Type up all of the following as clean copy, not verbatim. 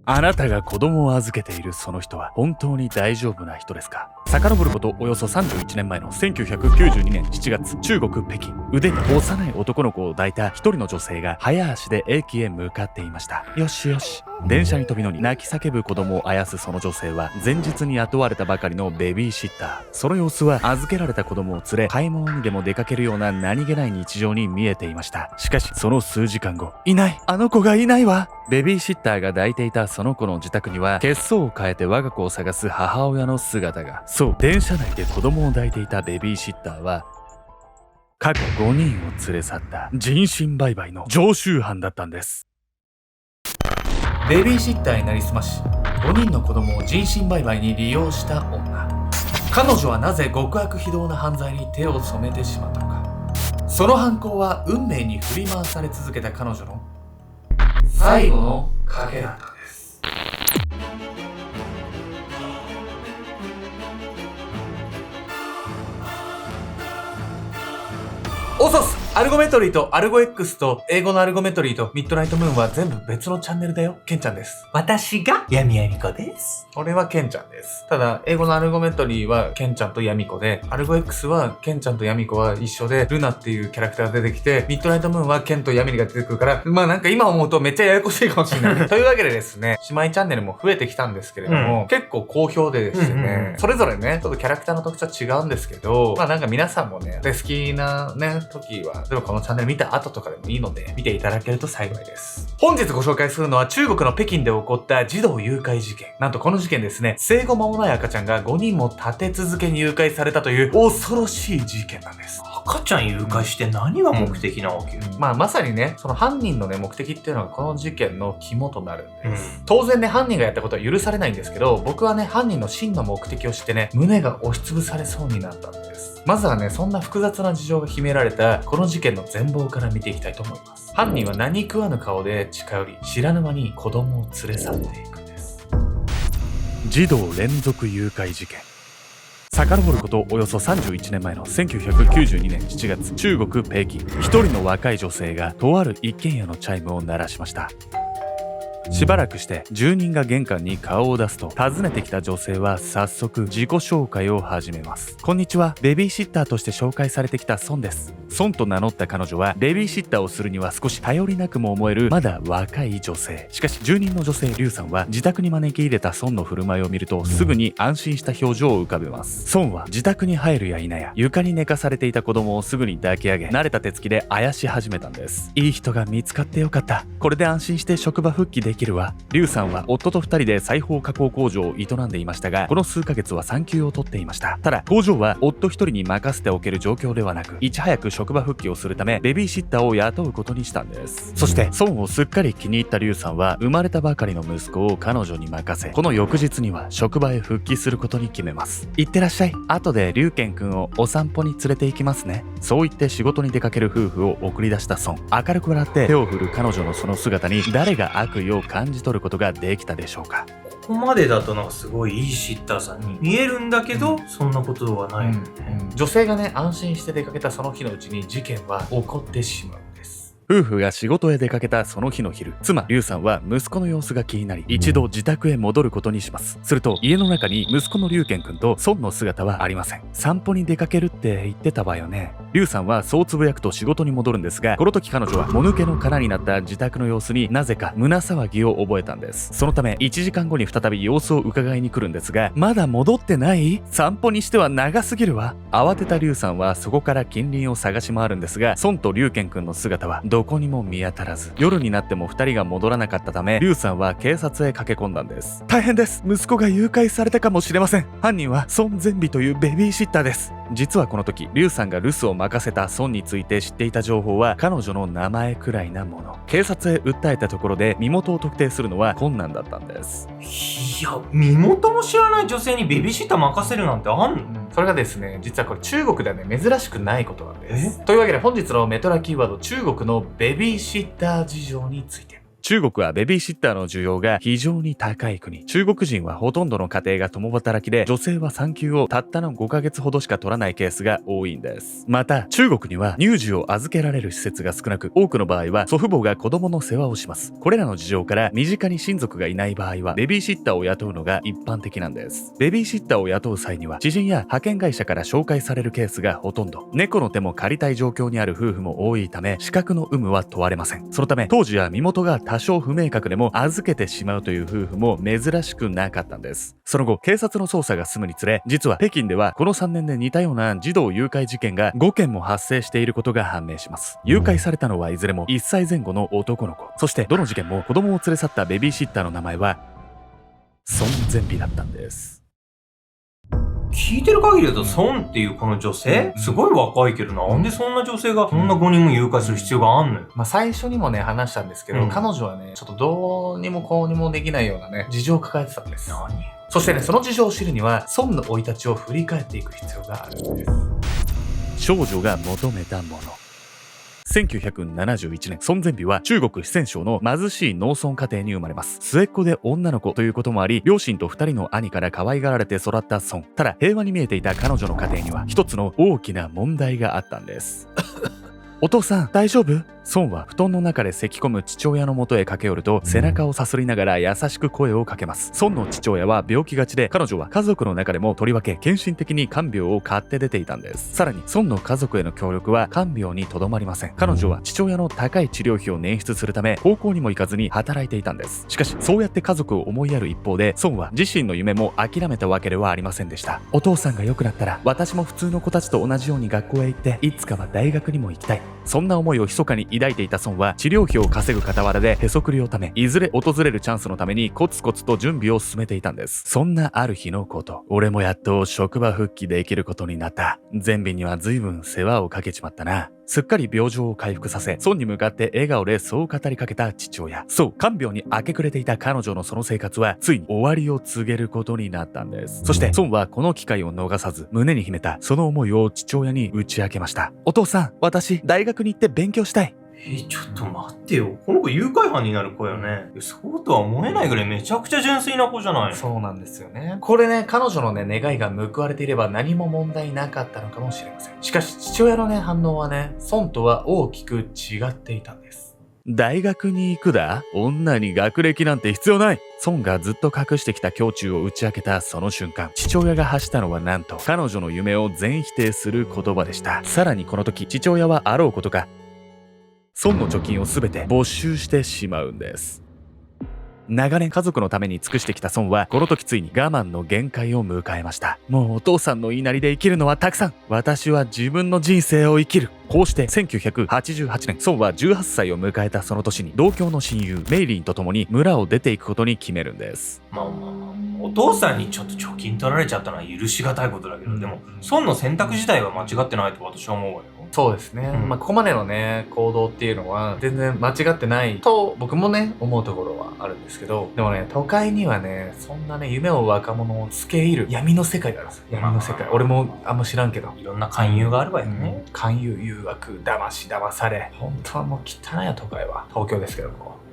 あなたが子供を預けているその人は本当に大丈夫な人ですか？遡ることおよそ31年前の1992年7月、中国北京。腕に幼い男の子を抱いた一人の女性が早足で駅へ向かっていました。よしよし。電車に飛び乗り泣き叫ぶ子供をあやすその女性は前日に雇われたばかりのベビーシッター。その様子は預けられた子供を連れ買い物にでも出かけるような何気ない日常に見えていました。しかしその数時間後、いない、あの子がいないわ。ベビーシッターが抱いていたその子の自宅には血相を変えて我が子を探す母親の姿が。そう、電車内で子供を抱いていたベビーシッターは過去5人を連れ去った人身売買の常習犯だったんです。ベビーシッターになりすまし5人の子供を人身売買に利用した女。彼女はなぜ極悪非道な犯罪に手を染めてしまったのか。その犯行は運命に振り回され続けた彼女の最後の賭けだったんです。オソスアルゴメトリーとアルゴ X と英語のアルゴメトリーとミッドナイトムーンは全部別のチャンネルだよ。ケンちゃんです。私がヤミヤミコです。俺はケンちゃんです。ただ、英語のアルゴメトリーはケンちゃんとヤミコで、アルゴ X はケンちゃんとヤミコは一緒で、ルナっていうキャラクターが出てきて、ミッドナイトムーンはケンとヤミリが出てくるから、まあなんか今思うとめっちゃややこしいかもしれない。というわけでですね、姉妹チャンネルも増えてきたんですけれども、結構好評ででしてね、それぞれね、ちょっとキャラクターの特徴は違うんですけど、まあなんか皆さんもね、で好きなね、時は、例えばこのチャンネル見た後とかでもいいので、見ていただけると幸いです。本日ご紹介するのは中国の北京で起こった児童誘拐事件。なんとこの事件ですね、生後間もない赤ちゃんが5人も立て続けに誘拐されたという恐ろしい事件なんです。赤ちゃん誘拐して何が目的なわけ？まあまさにね、その犯人のね、目的っていうのがこの事件の肝となるんです。当然ね、犯人がやったことは許されないんですけど、僕はね、犯人の真の目的を知ってね、胸が押しつぶされそうになったんです。まずはね、そんな複雑な事情が秘められたこの事件の全貌から見ていきたいと思います。犯人は何食わぬ顔で近寄り、知らぬ間に子供を連れ去っていくんです。児童連続誘拐事件。遡ることおよそ31年前の1992年7月、中国北京。一人の若い女性がとある一軒家のチャイムを鳴らしました。しばらくして住人が玄関に顔を出すと、訪ねてきた女性は早速自己紹介を始めます。こんにちは、ベビーシッターとして紹介されてきたソンです。ソンと名乗った彼女はベビーシッターをするには少し頼りなくも思えるまだ若い女性。しかし住人の女性リュウさんは自宅に招き入れたソンの振る舞いを見るとすぐに安心した表情を浮かべます。ソンは自宅に入るや否や床に寝かされていた子供をすぐに抱き上げ、慣れた手つきであやし始めたんです。いい人が見つかってよかった。これで安心して職場復帰できるわ。リュウさんは夫と2人で裁縫加工工場を営んでいましたが、この数ヶ月は産休を取っていました。ただ工場は夫1人に任せておける状況ではなく、いち早く職場復帰をするためベビーシッターを雇うことにしたんです。そしてソンをすっかり気に入ったリュウさんは生まれたばかりの息子を彼女に任せ、この翌日には職場へ復帰することに決めます。いってらっしゃい。後でリュウケン君をお散歩に連れて行きますね。そう言って仕事に出かける夫婦を送り出したソン。明るく笑って手を振る彼女のその姿に誰が悪意を感じ取ることができたでしょうか。ここまでだとなんかすごいいいシッターさんに見えるんだけど、そんなことはない、女性がね、安心して出かけたその日のうちに事件は起こってしまう。夫婦が仕事へ出かけたその日の昼、妻リュウさんは息子の様子が気になり、一度自宅へ戻ることにします。すると家の中に息子のリュウケン君とソンの姿はありません。散歩に出かけるって言ってたわよね。リュウさんはそうつぶやくと仕事に戻るんですが、この時彼女はもぬけの殻になった自宅の様子になぜか胸騒ぎを覚えたんです。そのため1時間後に再び様子を伺いに来るんですが、まだ戻ってない？散歩にしては長すぎるわ。慌てたリュウさんはそこから近隣を探し回るんですが、ソンとリュウケン君の姿はどこにも見当たらず、夜になっても2人が戻らなかったため、リュウさんは警察へ駆け込んだんです。大変です。息子が誘拐されたかもしれません。犯人はソン・ゼンビというベビーシッターです。実はこの時リュウさんが留守を任せたソンについて知っていた情報は彼女の名前くらいなもの。警察へ訴えたところで身元を特定するのは困難だったんです。いや、身元も知らない女性にベビーシッター任せるなんてあんの？それがですね、実はこれ中国ではね、珍しくないことなんです。というわけで本日のメトラキーワード、中国のベビーシッター事情について。中国はベビーシッターの需要が非常に高い国。中国人はほとんどの家庭が共働きで、女性は産休をたったの5ヶ月ほどしか取らないケースが多いんです。また、中国には乳児を預けられる施設が少なく、多くの場合は祖父母が子供の世話をします。これらの事情から、身近に親族がいない場合は、ベビーシッターを雇うのが一般的なんです。ベビーシッターを雇う際には、知人や派遣会社から紹介されるケースがほとんど。猫の手も借りたい状況にある夫婦も多いため、資格の有無は問われません。そのため、当時は身元が多少不明確でも預けてしまうという夫婦も珍しくなかったんです。その後、警察の捜査が進むにつれ、実は北京ではこの3年で似たような児童誘拐事件が5件も発生していることが判明します。誘拐されたのはいずれも1歳前後の男の子。そしてどの事件も子供を連れ去ったベビーシッターの名前は孫善美だったんです。聞いてる限りだと孫っていうこの女性、すごい若いけどなんでそんな女性がそんな5人も誘拐する必要があんのよ。最初にもね話したんですけど、彼女はねちょっとどうにもこうにもできないようなね事情を抱えてたんです。そしてねその事情を知るには孫の生い立ちを振り返っていく必要があるんです。少女が求めたもの。1971年、孫善美は中国四川省の貧しい農村家庭に生まれます。末っ子で女の子ということもあり、両親と2人の兄から可愛がられて育った孫。ただ、平和に見えていた彼女の家庭には一つの大きな問題があったんです。お父さん、大丈夫？孫は布団の中で咳き込む父親の元へ駆け寄ると、背中をさすりながら優しく声をかけます。孫の父親は病気がちで、彼女は家族の中でもとりわけ献身的に看病を買って出ていたんです。さらに孫の家族への協力は看病にとどまりません。彼女は父親の高い治療費を捻出するため、高校にも行かずに働いていたんです。しかしそうやって家族を思いやる一方で、孫は自身の夢も諦めたわけではありませんでした。お父さんが良くなったら、私も普通の子たちと同じように学校へ行って、いつかは大学にも行きたい。そんな思いを密かに抱いていた孫は、治療費を稼ぐ傍らでへそくりをため、いずれ訪れるチャンスのためにコツコツと準備を進めていたんです。そんなある日のこと、俺もやっと職場復帰できることになった。善美には随分世話をかけちまったな。すっかり病状を回復させ、孫に向かって笑顔でそう語りかけた父親。そう、看病に明け暮れていた彼女のその生活は、ついに終わりを告げることになったんです。そして孫はこの機会を逃さず、胸に秘めたその思いを父親に打ち明けました。お父さん、私大学に行って勉強したい。ちょっと待ってよ。この子誘拐犯になる子よね。そうとは思えないぐらいめちゃくちゃ純粋な子じゃない。そうなんですよね。これね、彼女のね、願いが報われていれば何も問題なかったのかもしれません。しかし、父親のね、反応はね、孫とは大きく違っていたんです。大学に行くだ？女に学歴なんて必要ない。孫がずっと隠してきた胸中を打ち明けたその瞬間、父親が発したのはなんと、彼女の夢を全否定する言葉でした。さらにこの時、父親はあろうことか、孫の貯金を全て没収してしまうんです。長年家族のために尽くしてきた孫は、この時ついに我慢の限界を迎えました。もうお父さんの言いなりで生きるのはたくさん。私は自分の人生を生きる。こうして1988年、孫は18歳を迎えたその年に、同郷の親友メイリンと共に村を出ていくことに決めるんです。お父さんにちょっと貯金取られちゃったのは許しがたいことだけど、でも孫の選択自体は間違ってないと私は思うわよ。そうですね。ここまでのね、行動っていうのは全然間違ってないと僕もね、思うところはあるんですけど、でもね、都会にはね、そんなね、夢を若者をつけ入る闇の世界があるんですよ。闇の世界。俺もあんま知らんけど。いろんな勧誘があるわよね。勧誘、誘惑、騙し騙され。本当はもう汚いよ、都会は。東京ですけども。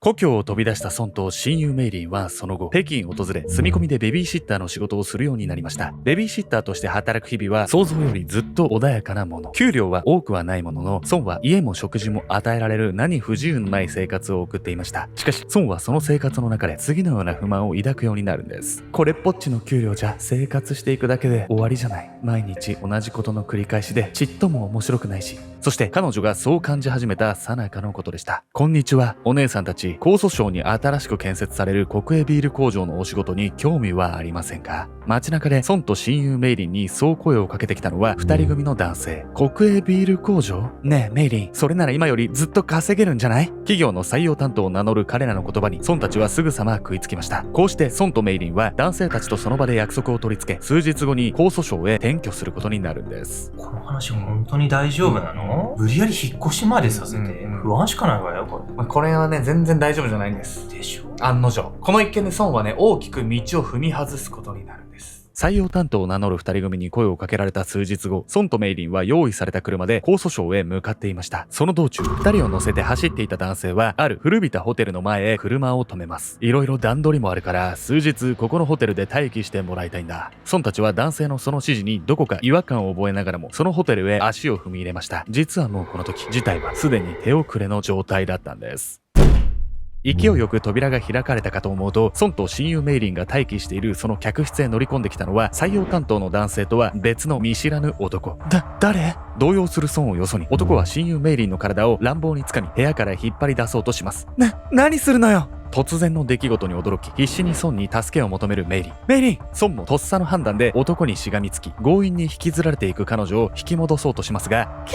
故郷を飛び出した孫と親友メイリンはその後、北京を訪れ、住み込みでベビーシッターの仕事をするようになりました。ベビーシッターとして働く日々は想像よりずっと穏やかなもの。給料は多くはないものの、孫は家も食事も与えられる何不自由のない生活を送っていました。しかし、孫はその生活の中で次のような不満を抱くようになるんです。これっぽっちの給料じゃ生活していくだけで終わりじゃない。毎日同じことの繰り返しでちっとも面白くないし。そして彼女がそう感じ始めた最中のことでした。こんにちは、お姉さんたち。江蘇省に新しく建設される国営ビール工場のお仕事に興味はありませんか？街中で孫と親友メイリンにそう声をかけてきたのは二人組の男性。国営ビール工場？ねえメイリン、それなら今よりずっと稼げるんじゃない？企業の採用担当を名乗る彼らの言葉に孫たちはすぐさま食いつきました。こうして孫とメイリンは男性たちとその場で約束を取り付け、数日後に江蘇省へ転居することになるんです。この話本当に大丈夫なの？無理やり引っ越しまでさせて不安しかないわよ、これ。これはね、全然大丈夫じゃないんです。でしょ？案の定、この一件で孫はね、大きく道を踏み外すことになるんです。採用担当を名乗る二人組に声をかけられた数日後、ソンとメイリンは用意された車で江蘇省へ向かっていました。その道中、二人を乗せて走っていた男性は、ある古びたホテルの前へ車を止めます。いろいろ段取りもあるから、数日ここのホテルで待機してもらいたいんだ。ソンたちは男性のその指示にどこか違和感を覚えながらも、そのホテルへ足を踏み入れました。実はもうこの時、事態はすでに手遅れの状態だったんです。勢いよく扉が開かれたかと思うと、ソンと親友メイリンが待機しているその客室へ乗り込んできたのは、採用担当の男性とは別の見知らぬ男。誰？動揺するソンをよそに、男は親友メイリンの体を乱暴に掴み、部屋から引っ張り出そうとします。何するのよ！突然の出来事に驚き、必死にソンに助けを求めるメイリン。ソンもとっさの判断で男にしがみつき、強引に引きずられていく彼女を引き戻そうとしますが、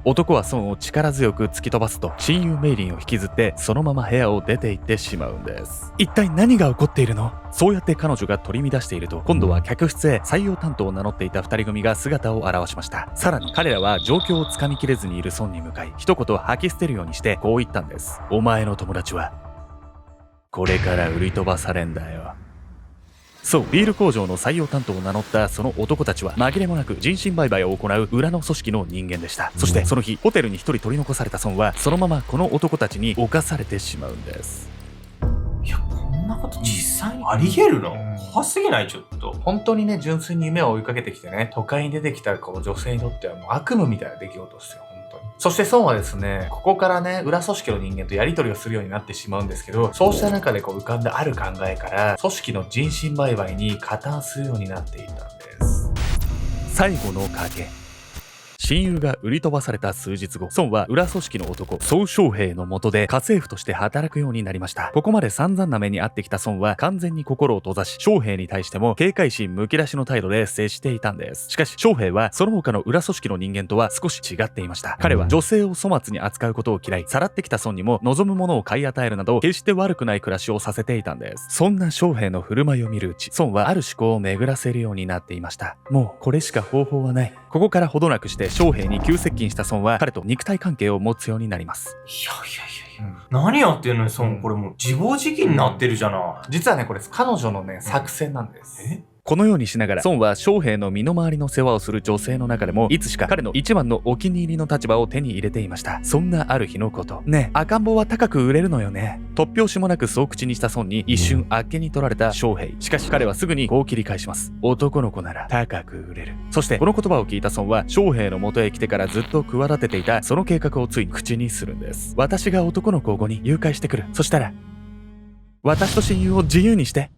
男はソンを力強く突き飛ばすと、親友メイリンを引きずってそのまま部屋を出て行ってしまうんです。一体何が起こっているの？そうやって彼女が取り乱していると、今度は客室へ採用担当を名乗っていた二人組が姿を現しました。さらに彼らは状況をつかみきれずにいるソンに向かい、一言吐き捨てるようにしてこう言ったんです。お前の友達はこれから売り飛ばされんだよ。そう、ビール工場の採用担当を名乗ったその男たちは紛れもなく人身売買を行う裏の組織の人間でした。そしてその日、ホテルに一人取り残されたソンはそのままこの男たちに侵されてしまうんです。いや、こんなこと実際にあり得るの？怖すぎない？ちょっと。本当にね、純粋に夢を追いかけてきてね、都会に出てきたこの女性にとってはもう悪夢みたいな出来事ですよ。そしてソンはですね、ここからね、裏組織の人間とやり取りをするようになってしまうんですけど、そうした中で浮かんだある考えから、組織の人身売買に加担するようになっていたんです。最後の賭け。親友が売り飛ばされた数日後、ソンは裏組織の男、ソウ・ショウヘイの下で家政婦として働くようになりました。ここまで散々な目に遭ってきたソンは完全に心を閉ざし、ショウヘイに対しても警戒心むき出しの態度で接していたんです。しかし、ショウヘイはその他の裏組織の人間とは少し違っていました。彼は女性を粗末に扱うことを嫌い、さらってきたソンにも望むものを買い与えるなど、決して悪くない暮らしをさせていたんです。そんなショウヘイの振る舞いを見るうち、ソンはある思考を巡らせるようになっていました。もうこれしか方法はない。ここからほどなくしてショウヘイに急接近したソンは彼と肉体関係を持つようになります。何やってんのにソン、これもう自暴自棄になってるじゃない。実はね、これ彼女のね、作戦なんです。このようにしながら、ソンはショウヘイの身の回りの世話をする女性の中でも、いつしか彼の一番のお気に入りの立場を手に入れていました。そんなある日のこと。ねえ、赤ん坊は高く売れるのよね。突拍子もなくそう口にしたソンに一瞬あっけに取られたショウヘイ。しかし彼はすぐにこう切り返します。男の子なら高く売れる。そしてこの言葉を聞いたソンは、ショウヘイの元へ来てからずっと企てていたその計画をついに口にするんです。私が男の子を5人誘拐してくる。そしたら、私と親友を自由にして。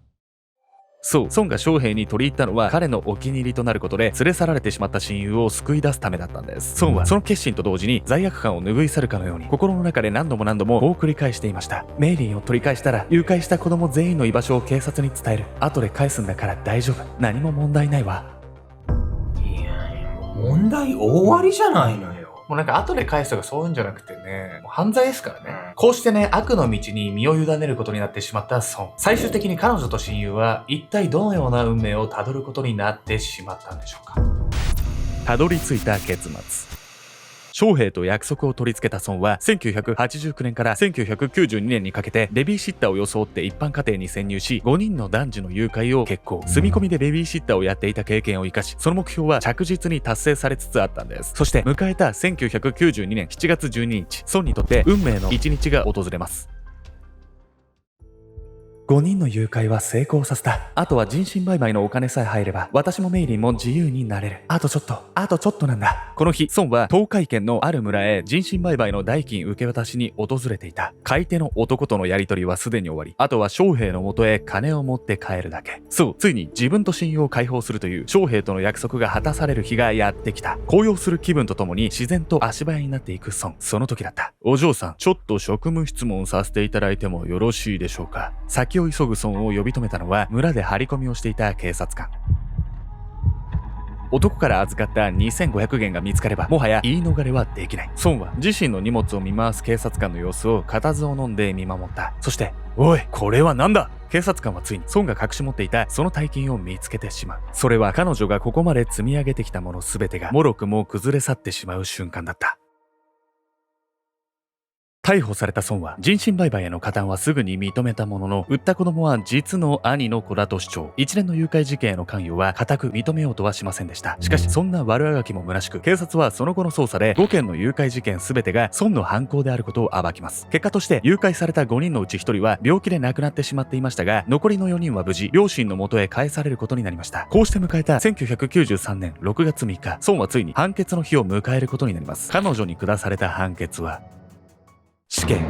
そう、ソンがショウヘイに取り入ったのは彼のお気に入りとなることで連れ去られてしまった親友を救い出すためだったんです。ソンはその決心と同時に罪悪感を拭い去るかのように心の中で何度もこう繰り返していました。メイリンを取り返したら誘拐した子供全員の居場所を警察に伝える。後で返すんだから大丈夫。何も問題ないわ。いや、問題大ありじゃないのよ。もうなんか後で返すとかそういうんじゃなくてね、もう犯罪ですからね。こうしてね、悪の道に身を委ねることになってしまったソン。最終的に彼女と親友は一体どのような運命をたどることになってしまったんでしょうか。たどり着いた結末。ショウヘイと約束を取り付けたソンは1989年から1992年にかけてベビーシッターを装って一般家庭に潜入し5人の男児の誘拐を決行。住み込みでベビーシッターをやっていた経験を生かし、その目標は着実に達成されつつあったんです。そして迎えた1992年7月12日、ソンにとって運命の一日が訪れます。5人の誘拐は成功させた。あとは人身売買のお金さえ入れば、私もメイリンも自由になれる。あとちょっとなんだ。この日、ソンは東海県のある村へ人身売買の代金受け渡しに訪れていた。買い手の男とのやり取りはすでに終わり、あとはショウヘイの元へ金を持って帰るだけ。そう、ついに自分と親友を解放するというショウヘイとの約束が果たされる日がやってきた。高揚する気分とともに自然と足早になっていくソン。その時だった。お嬢さん、ちょっと職務質問させていただいてもよろしいでしょうか。先を急ぐソンを呼び止めたのは村で張り込みをしていた警察官。男から預かった2500元が見つかればもはや言い逃れはできない。ソンは自身の荷物を見回す警察官の様子を固唾を飲んで見守った。そして、おい、これはなんだ。警察官はついにソンが隠し持っていたその大金を見つけてしまう。それは彼女がここまで積み上げてきたもの全てがもろくも崩れ去ってしまう瞬間だった。逮捕された孫は人身売買への加担はすぐに認めたものの、売った子供は実の兄の子だと主張。一連の誘拐事件への関与は固く認めようとはしませんでした。しかしそんな悪あがきも虚しく、警察はその後の捜査で5件の誘拐事件全てが孫の犯行であることを暴きます。結果として誘拐された5人のうち1人は病気で亡くなってしまっていましたが、残りの4人は無事両親の元へ返されることになりました。こうして迎えた1993年6月3日、孫はついに判決の日を迎えることになります。彼女に下された判決は死刑。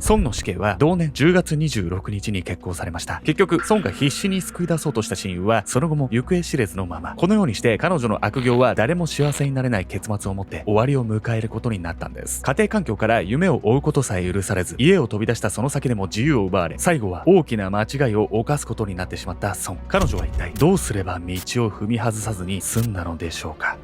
孫の死刑は同年10月26日に決行されました。結局孫が必死に救い出そうとした親友はその後も行方知れずのまま。このようにして彼女の悪行は誰も幸せになれない結末をもって終わりを迎えることになったんです。家庭環境から夢を追うことさえ許されず、家を飛び出したその先でも自由を奪われ、最後は大きな間違いを犯すことになってしまった孫。彼女は一体どうすれば道を踏み外さずに済んだのでしょうか。